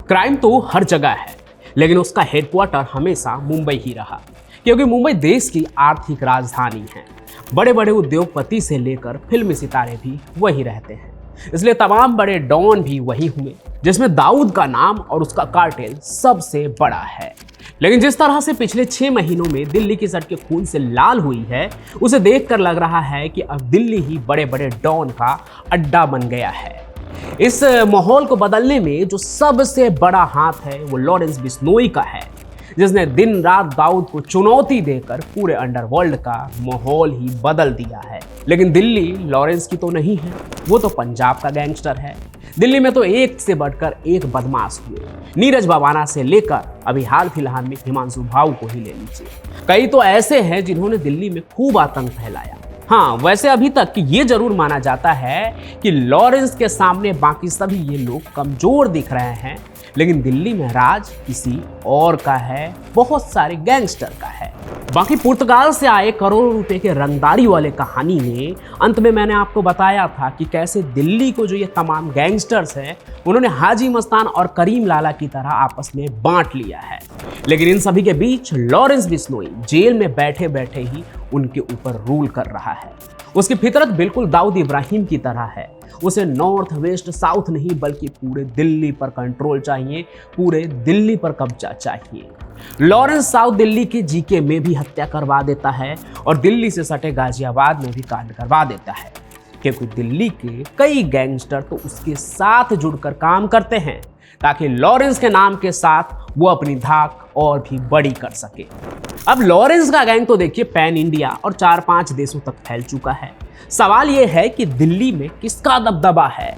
Crime तो हर जगह है, लेकिन उसका हेडक्वार्टर हमेशा मुंबई ही रहा, क्योंकि मुंबई देश की आर्थिक राजधानी है। बड़े बड़े उद्योगपति से लेकर फिल्मी सितारे भी वही रहते हैं, इसलिए तमाम बड़े डॉन भी वही हुए, जिसमें दाऊद का नाम और उसका कार्टेल सबसे बड़ा है। लेकिन जिस तरह से पिछले 6 महीनों में दिल्ली की सड़कें खून से लाल हुई है, उसे देखकर लग रहा है कि अब दिल्ली ही बड़े बड़े डॉन का अड्डा बन गया है। इस माहौल को बदलने में जो सबसे बड़ा हाथ है वो लॉरेंस बिश्नोई का है, जिसने दिन रात दाऊद को चुनौती देकर पूरे अंडरवर्ल्ड का माहौल ही बदल दिया है। लेकिन दिल्ली लॉरेंस की तो नहीं है, वो तो पंजाब का गैंगस्टर है। दिल्ली में तो एक से बढ़कर एक बदमाश हुए, नीरज भवाना से लेकर अभी हाल फिलहाल में हिमांशु भाऊ को ही ले लीजिए। कई तो ऐसे हैं जिन्होंने दिल्ली में खूब आतंक फैलाया। हाँ, वैसे अभी तक ये जरूर माना जाता है कि लॉरेंस के सामने बाकी सभी ये लोग कमजोर दिख रहे हैं, लेकिन दिल्ली में राज किसी और का है, बहुत सारे गैंगस्टर का है। बाकी पुर्तगाल से आए करोड़ों रुपए के रंगदारी वाले कहानी में अंत में मैंने आपको बताया था कि कैसे दिल्ली को जो ये तमाम गैंगस्टर्स हैं, उन्होंने हाजी मस्तान और करीम लाला की तरह आपस में बांट लिया है। लेकिन इन सभी के बीच लॉरेंस बिश्नोई जेल में बैठे बैठे ही उनके ऊपर रूल कर रहा है। उसकी फितरत बिल्कुल दाऊद इब्राहिम की तरह है। उसे नॉर्थ वेस्ट साउथ नहीं बल्कि पूरे दिल्ली पर कंट्रोल चाहिए, पूरे दिल्ली पर कब्जा चाहिए। लॉरेंस साउथ दिल्ली के जीके में भी हत्या करवा देता है और दिल्ली से सटे गाजियाबाद में भी कांड करवा देता है, क्योंकि दिल्ली के कई गैंगस्टर तो उसके साथ जुड़कर काम करते हैं ताकि लॉरेंस के नाम के साथ वो अपनी धाक और भी बड़ी कर सके। अब लॉरेंस का गैंग तो देखिए पैन इंडिया और 4-5 देशों तक फैल चुका है। सवाल यह है कि दिल्ली में किसका दबदबा है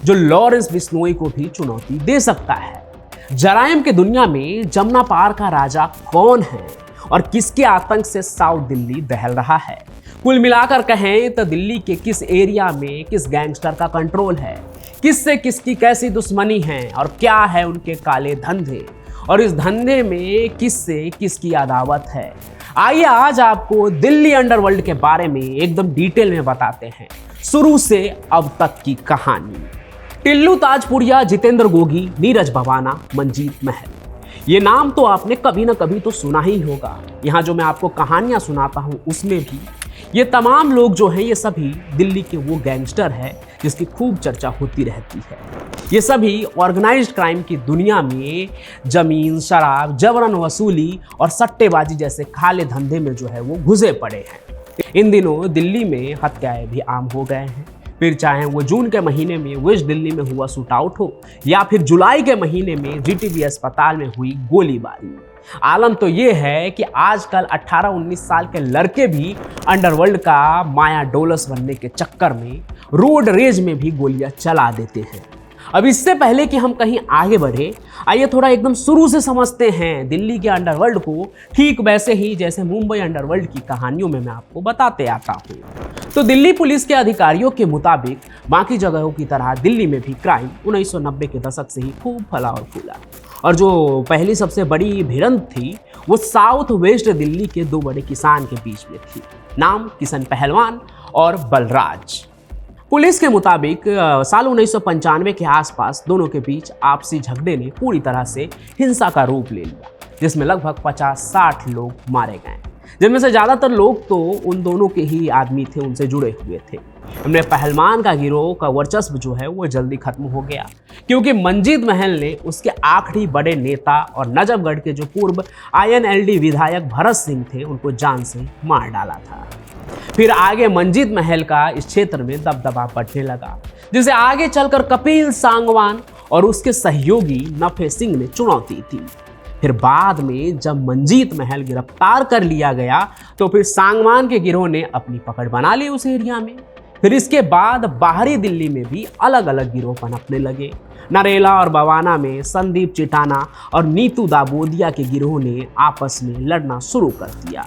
जो लॉरेंस बिश्नोई को भी चुनौती दे सकता है। जराइम की दुनिया में जमुना पार का राजा कौन है और किसके आतंक से साउथ दिल्ली दहल रहा है। कुल मिलाकर कहें तो दिल्ली के किस एरिया में किस गैंगस्टर का कंट्रोल है, किससे किसकी कैसी दुश्मनी है और क्या है उनके काले धंधे, और इस धंधे में किससे किसकी अदावत है। आइए आज आपको दिल्ली अंडरवर्ल्ड के बारे में एकदम डिटेल में बताते हैं, शुरू से अब तक की कहानी। टिल्लू ताजपुरिया, जितेंद्र गोगी, नीरज भवाना, मंजीत महल, ये नाम तो आपने कभी ना कभी तो सुना ही होगा। यहाँ जो मैं आपको कहानियां सुनाता हूँ उसमें भी ये तमाम लोग जो हैं, ये सभी दिल्ली के वो गैंगस्टर हैं जिसकी खूब चर्चा होती रहती है। ये सभी ऑर्गेनाइज्ड क्राइम की दुनिया में जमीन, शराब, जबरन वसूली और सट्टेबाजी जैसे काले धंधे में जो है वो घुसे पड़े हैं। इन दिनों दिल्ली में हत्याएं भी आम हो गए हैं, फिर चाहे वो जून के महीने में वेस्ट दिल्ली में हुआ शूट आउट हो या फिर जुलाई के महीने में जीटीबी अस्पताल में हुई गोलीबारी। आलम तो ये है कि आजकल 18-19 साल के लड़के भी अंडरवर्ल्ड का माया डोलस बनने के चक्कर में रोड रेज में भी गोलियां चला देते हैं। अब इससे पहले कि हम कहीं आगे बढ़े, आइए थोड़ा एकदम शुरू से समझते हैं दिल्ली के अंडरवर्ल्ड को, ठीक वैसे ही जैसे मुंबई अंडरवर्ल्ड की कहानियों में मैं आपको बताते आता हूँ। तो दिल्ली पुलिस के अधिकारियों के मुताबिक बाकी जगहों की तरह दिल्ली में भी क्राइम 1990 के दशक से ही खूब फला और फूला, और जो पहली सबसे बड़ी भिड़ंत थी वो साउथ वेस्ट दिल्ली के 2 बड़े किसान के बीच में थी, नाम किशन पहलवान और बलराज। पुलिस के मुताबिक साल 1995 के आसपास दोनों के बीच आपसी झगड़े ने पूरी तरह से हिंसा का रूप ले लिया, जिसमें लगभग 50-60 लोग मारे गए, जिनमें से ज़्यादातर लोग तो उन दोनों के ही आदमी थे, उनसे जुड़े हुए थे। हमने पहलवान का गिरोह का वर्चस्व जो है वो जल्दी खत्म हो गया, क्योंकि मंजीत महल ने उसके आखिरी बड़े नेता और नजफगढ़ के जो पूर्व INLD विधायक भरत सिंह थे उनको जान से मार डाला था। फिर आगे मंजीत महल का इस क्षेत्र में दबदबा बढ़ने लगा, जिसे आगे चलकर कपिल सांगवान और उसके सहयोगी नफे सिंह ने चुनौती दी। फिर बाद में जब मंजीत महल गिरफ्तार कर लिया गया तो फिर सांगवान के गिरोह ने अपनी पकड़ बना ली उस एरिया में। फिर इसके बाद बाहरी दिल्ली में भी अलग अलग गिरोह पनपने लगे। नरेला और बवाना में संदीप चिटाना और नीतू दाबोदिया के गिरोह ने आपस में लड़ना शुरू कर दिया।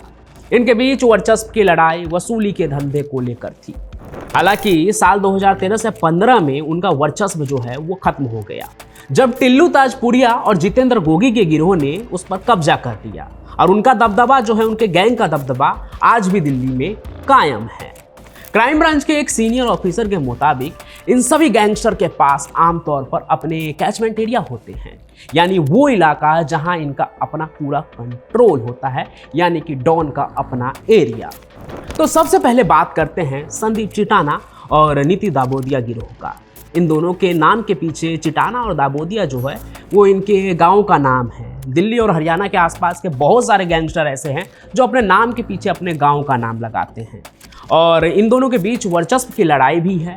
इनके बीच वर्चस्व की लड़ाई वसूली के धंधे को लेकर थी। हालांकि साल 2013 से 15 में उनका वर्चस्व जो है वो खत्म हो गया, जब टिल्लू ताजपुरिया और जितेंद्र गोगी के गिरोह ने उस पर कब्जा कर लिया, और उनका दबदबा जो है, उनके गैंग का दबदबा आज भी दिल्ली में कायम है। क्राइम ब्रांच के एक सीनियर ऑफिसर के मुताबिक इन सभी गैंगस्टर के पास आमतौर पर अपने कैचमेंट एरिया होते हैं, यानी वो इलाका जहां इनका अपना पूरा कंट्रोल होता है, यानी कि डॉन का अपना एरिया। तो सबसे पहले बात करते हैं संदीप चिटाना और नीति दाबोदिया गिरोह का। इन दोनों के नाम के पीछे चिटाना और दाबोदिया जो है वो इनके गांव का नाम है। दिल्ली और हरियाणा के आसपास के बहुत सारे गैंगस्टर ऐसे हैं जो अपने नाम के पीछे अपने गांव का नाम लगाते हैं, और इन दोनों के बीच वर्चस्व की लड़ाई भी है।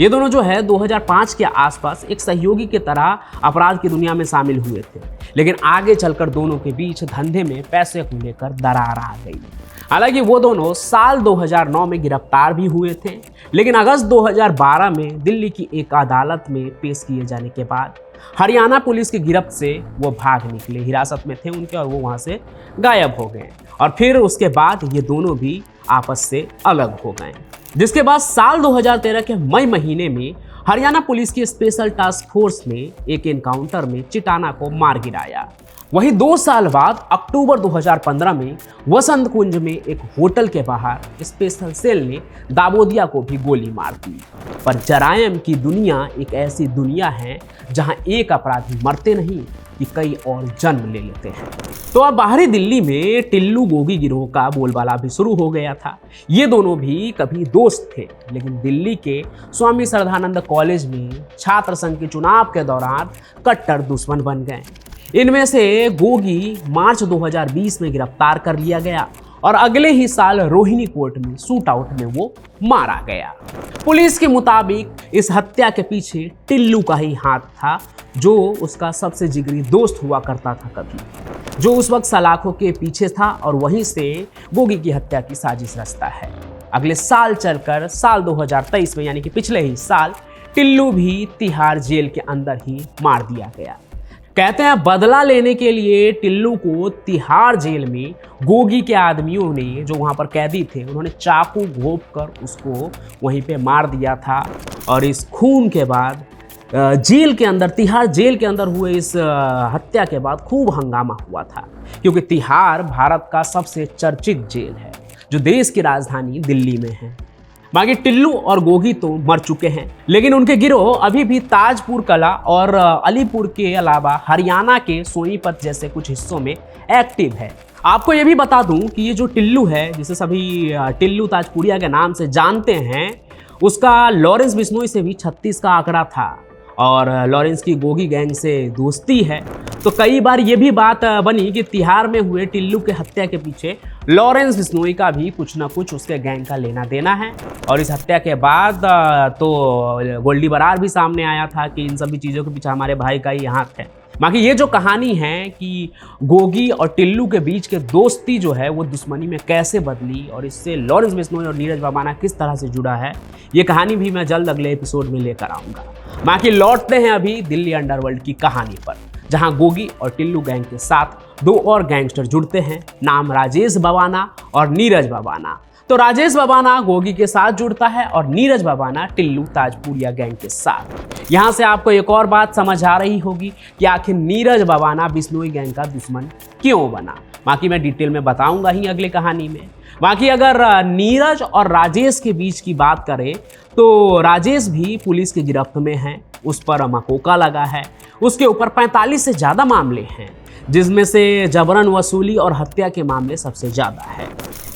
ये दोनों जो है 2005 के आसपास एक सहयोगी की तरह अपराध की दुनिया में शामिल हुए थे, लेकिन आगे चलकर दोनों के बीच धंधे में पैसे को लेकर दरार आ गई। हालांकि वो दोनों साल 2009 में गिरफ्तार भी हुए थे, लेकिन अगस्त 2012 में दिल्ली की एक अदालत में पेश किए जाने के बाद हरियाणा पुलिस की गिरफ्त से वो भाग निकले। हिरासत में थे उनके और वो वहाँ से गायब हो गए, और फिर उसके बाद ये दोनों भी आपस से अलग हो गए। जिसके बाद साल 2013 के मई महीने में हरियाणा पुलिस की स्पेशल टास्क फोर्स ने एक एनकाउंटर में चिटाना को मार गिराया। वहीं 2 साल बाद अक्टूबर 2015 में वसंत कुंज में एक होटल के बाहर स्पेशल सेल ने दाबोदिया को भी गोली मार दी। पर जरायम की दुनिया एक ऐसी दुनिया है जहां एक अपराधी मरते नहीं कि कई और जन्म ले लेते हैं। तो अब बाहरी दिल्ली में टिल्लू गोगी गिरोह का बोलबाला भी शुरू हो गया था। ये दोनों भी कभी दोस्त थे, लेकिन दिल्ली के स्वामी श्रद्धानंद कॉलेज में छात्र संघ के चुनाव के दौरान कट्टर दुश्मन बन गए। इनमें से गोगी मार्च 2020 में गिरफ्तार कर लिया गया और अगले ही साल रोहिणी कोर्ट में शूट आउट में वो मारा गया। पुलिस के मुताबिक इस हत्या के पीछे टिल्लू का ही हाथ था, जो उसका सबसे जिगरी दोस्त हुआ करता था कभी, जो उस वक्त सलाखों के पीछे था, और वहीं से गोगी की हत्या की साजिश रचता है। अगले साल चलकर साल 2023 में, यानी कि पिछले ही साल, टिल्लू भी तिहाड़ जेल के अंदर ही मार दिया गया। कहते हैं बदला लेने के लिए टिल्लू को तिहाड़ जेल में गोगी के आदमियों ने, जो वहाँ पर कैदी थे, उन्होंने चाकू घोंप कर उसको वहीं पे मार दिया था। और इस खून के बाद जेल के अंदर, तिहाड़ जेल के अंदर हुए इस हत्या के बाद खूब हंगामा हुआ था, क्योंकि तिहाड़ भारत का सबसे चर्चित जेल है जो देश की राजधानी दिल्ली में है। बाकी टिल्लू और गोगी तो मर चुके हैं, लेकिन उनके गिरोह अभी भी ताजपुर कला और अलीपुर के अलावा हरियाणा के सोनीपत जैसे कुछ हिस्सों में एक्टिव है। आपको ये भी बता दूं कि ये जो टिल्लू है, जिसे सभी टिल्लू ताजपुरिया के नाम से जानते हैं, उसका लॉरेंस बिश्नोई से भी 36 का आंकड़ा था, और लॉरेंस की गोगी गैंग से दोस्ती है। तो कई बार ये भी बात बनी कि तिहाड़ में हुए टिल्लू के हत्या के पीछे लॉरेंस बिश्नोई का भी कुछ ना कुछ उसके गैंग का लेना देना है। और इस हत्या के बाद तो गोल्डी बरार भी सामने आया था कि इन सभी चीज़ों के पीछे हमारे भाई का ही हाथ है। बाकी ये जो कहानी है कि गोगी और टिल्लू के बीच के दोस्ती जो है वो दुश्मनी में कैसे बदली, और इससे लॉरेंस बिश्नोई और नीरज बाबाना किस तरह से जुड़ा है, ये कहानी भी मैं जल्द अगले एपिसोड में लेकर आऊँगा। बाकी लौटते हैं अभी दिल्ली अंडरवर्ल्ड की कहानी पर, जहां गोगी और टिल्लू गैंग के साथ 2 और गैंगस्टर जुड़ते हैं, नाम राजेश बबाना और नीरज बबाना। तो राजेश बबाना गोगी के साथ जुड़ता है और नीरज बबाना टिल्लू ताजपुरिया गैंग के साथ। यहां से आपको एक और बात समझ आ रही होगी कि आखिर नीरज बबाना बिश्नोई गैंग का दुश्मन क्यों बना। बाकी मैं डिटेल में बताऊंगा ही अगले कहानी में। बाकी अगर नीरज और राजेश के बीच की बात करें तो राजेश भी पुलिस की गिरफ्त में है, उस पर मकोका लगा है, उसके ऊपर 45 से ज़्यादा मामले हैं, जिसमें से जबरन वसूली और हत्या के मामले सबसे ज़्यादा है।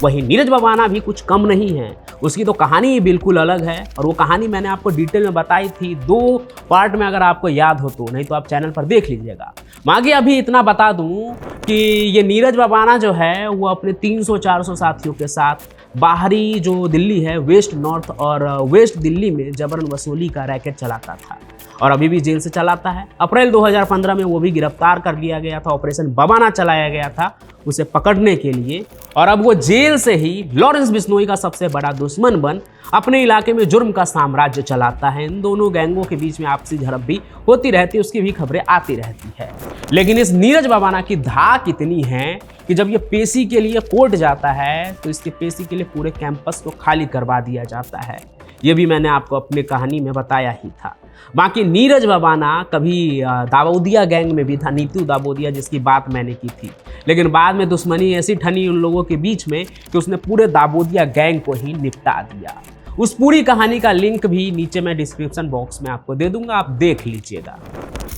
वहीं नीरज बबाना भी कुछ कम नहीं है, उसकी तो कहानी ही बिल्कुल अलग है, और वो कहानी मैंने आपको डिटेल में बताई थी 2 पार्ट में, अगर आपको याद हो तो, नहीं तो आप चैनल पर देख लीजिएगा। बाकी अभी इतना बता दूं कि ये नीरज बबाना जो है वो अपने 300-400 साथियों के साथ बाहरी जो दिल्ली है, वेस्ट, नॉर्थ और वेस्ट दिल्ली में जबरन वसूली का रैकेट चलाता था, और अभी भी जेल से चलाता है। अप्रैल 2015 में वो भी गिरफ्तार कर लिया गया था, ऑपरेशन बबाना चलाया गया था उसे पकड़ने के लिए, और अब वो जेल से ही लॉरेंस बिश्नोई का सबसे बड़ा दुश्मन बन अपने इलाके में जुर्म का साम्राज्य चलाता है। इन दोनों गैंगों के बीच में आपसी झड़प भी होती रहती है, उसकी भी खबरें आती रहती है। लेकिन इस नीरज बबाना की धाक इतनी है कि जब ये पेशी के लिए कोर्ट जाता है तो इसके पेशी के लिए पूरे कैंपस को खाली करवा दिया जाता है। ये भी मैंने आपको अपनी कहानी में बताया ही था। बाकी नीरज बबाना कभी दाबोदिया गैंग में भी था, नीतू दाबोदिया, जिसकी बात मैंने की थी, लेकिन बाद में दुश्मनी ऐसी ठनी उन लोगों के बीच में कि उसने पूरे दाबोदिया गैंग को ही निपटा दिया। उस पूरी कहानी का लिंक भी नीचे मैं डिस्क्रिप्शन बॉक्स में आपको दे दूंगा, आप देख लीजिएगा।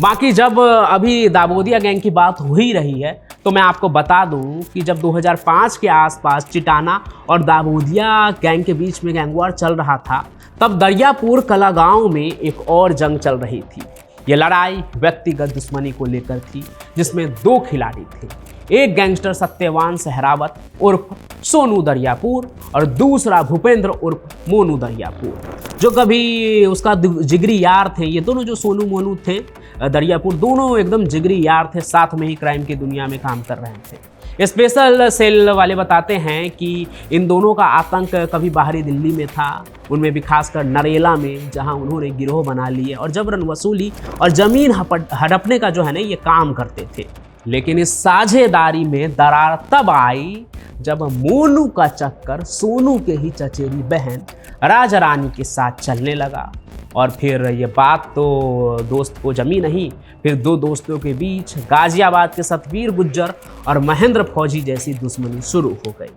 बाकी जब अभी दाबोदिया गैंग की बात हो ही रही है तो मैं आपको बता दूं कि जब 2005 के आसपास चिटाना और दाबोदिया गैंग के बीच में गैंग वॉर चल रहा था, तब दरियापुर कला गांव में एक और जंग चल रही थी। ये लड़ाई व्यक्तिगत दुश्मनी को लेकर थी, जिसमें 2 खिलाड़ी थे। एक गैंगस्टर सत्यवान सहरावत उर्फ सोनू दरियापुर और दूसरा भूपेंद्र उर्फ मोनू दरियापुर, जो कभी उसका जिगरी यार थे। ये दोनों जो सोनू मोनू थे दरियापुर, दोनों एकदम जिगरी यार थे, साथ में ही क्राइम की दुनिया में काम कर रहे थे। स्पेशल सेल वाले बताते हैं कि इन दोनों का आतंक कभी बाहरी दिल्ली में था, उनमें भी खासकर नरेला में, जहां उन्होंने गिरोह बना लिए और जबरन वसूली और जमीन हड़पने का जो है ना ये काम करते थे। लेकिन इस साझेदारी में दरार तब आई जब मोनू का चक्कर सोनू के ही चचेरी बहन राजा रानी के साथ चलने लगा। और फिर ये बात तो दोस्त को जमी नहीं, फिर 2 दोस्तों के बीच गाजियाबाद के सतवीर गुज्जर और महेंद्र फौजी जैसी दुश्मनी शुरू हो गई।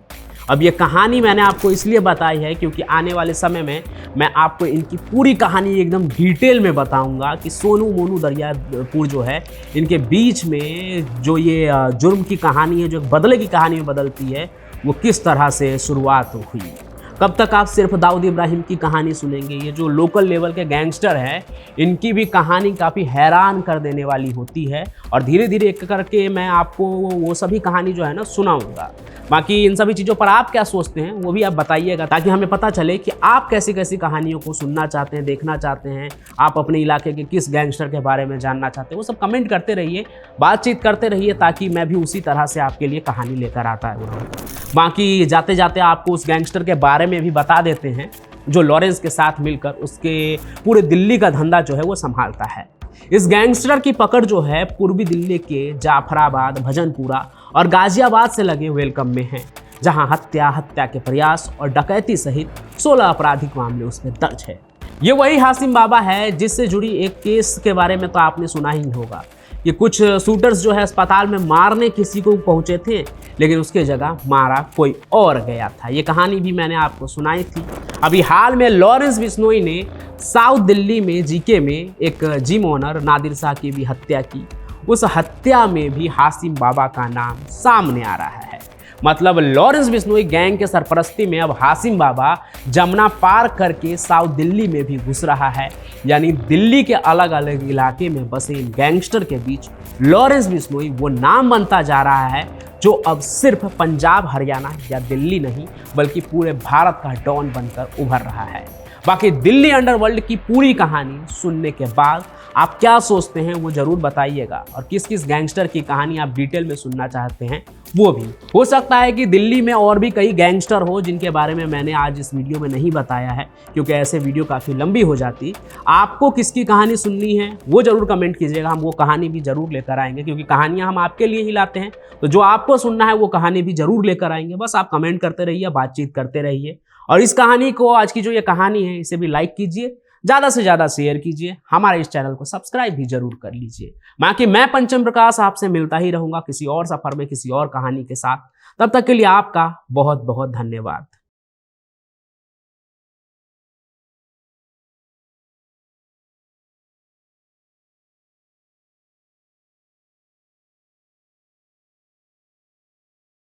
अब ये कहानी मैंने आपको इसलिए बताई है क्योंकि आने वाले समय में मैं आपको इनकी पूरी कहानी एकदम डिटेल में बताऊंगा कि सोनू मोनू दरियापुर जो है, इनके बीच में जो ये जुर्म की कहानी है, जो बदले की कहानी में बदलती है, वो किस तरह से शुरुआत हुई। कब तक आप सिर्फ दाऊद इब्राहिम की कहानी सुनेंगे? ये जो लोकल लेवल के गैंगस्टर हैं, इनकी भी कहानी काफ़ी हैरान कर देने वाली होती है और धीरे धीरे एक करके मैं आपको वो सभी कहानी जो है ना सुनाऊंगा। बाकी इन सभी चीज़ों पर आप क्या सोचते हैं वो भी आप बताइएगा, ताकि हमें पता चले कि आप कैसी कैसी कहानियों को सुनना चाहते हैं, देखना चाहते हैं, आप अपने इलाके के किस गैंगस्टर के बारे में जानना चाहते हैं। वो सब कमेंट करते रहिए, बातचीत करते रहिए, ताकि मैं भी उसी तरह से आपके लिए कहानी लेकर आता रहूँ। बाकी जाते जाते आपको उस गैंगस्टर के बारे में भी बता देते हैं जो लॉरेंस के साथ मिलकर उसके पूरे दिल्ली का धंधा जो है वो संभालता है। इस गैंगस्टर की पकड़ जो है पूर्वी दिल्ली के जाफराबाद, भजनपुरा और गाजियाबाद से लगे वेलकम में है, जहां हत्या के प्रयास और डकैती सहित 16 आपराधिक मामले उसमें दर्ज है। ये वही हासिम बाबा है जिससे जुड़ी एक केस के बारे में तो आपने सुना ही होगा। ये कुछ शूटर्स जो है अस्पताल में मारने किसी को पहुंचे थे, लेकिन उसके जगह मारा कोई और गया था। ये कहानी भी मैंने आपको सुनाई थी। अभी हाल में लॉरेंस बिश्नोई ने साउथ दिल्ली में जीके में एक जिम ओनर नादिर शाह की भी हत्या की। उस हत्या में भी हासिम बाबा का नाम सामने आ रहा है। मतलब लॉरेंस बिश्नोई गैंग के सरपरस्ती में अब हासिम बाबा जमुना पार करके साउथ दिल्ली में भी घुस रहा है। यानी दिल्ली के अलग अलग इलाके में बसे इन गैंगस्टर के बीच लॉरेंस बिश्नोई वो नाम बनता जा रहा है जो अब सिर्फ पंजाब, हरियाणा या दिल्ली नहीं बल्कि पूरे भारत का डॉन बनकर उभर रहा है। बाकी दिल्ली अंडरवर्ल्ड की पूरी कहानी सुनने के बाद आप क्या सोचते हैं वो जरूर बताइएगा, और किस किस गैंगस्टर की कहानी आप डिटेल में सुनना चाहते हैं वो भी। हो सकता है कि दिल्ली में और भी कई गैंगस्टर हो जिनके बारे में मैंने आज इस वीडियो में नहीं बताया है, क्योंकि ऐसे वीडियो काफ़ी लंबी हो जाती। आपको किसकी कहानी सुननी है वो जरूर कमेंट कीजिएगा, हम वो कहानी भी जरूर लेकर आएंगे, क्योंकि कहानियाँ हम आपके लिए ही लाते हैं। तो जो आपको सुनना है वो कहानी भी जरूर लेकर आएंगे। बस आप कमेंट करते रहिए, बातचीत करते रहिए, और इस कहानी को, आज की जो ये कहानी है, इसे भी लाइक कीजिए, ज़्यादा से ज़्यादा शेयर कीजिए, हमारे इस चैनल को सब्सक्राइब भी जरूर कर लीजिए। बाकी मैं पंचम प्रकाश आपसे मिलता ही रहूँगा किसी और सफ़र में, किसी और कहानी के साथ। तब तक के लिए आपका बहुत बहुत धन्यवाद।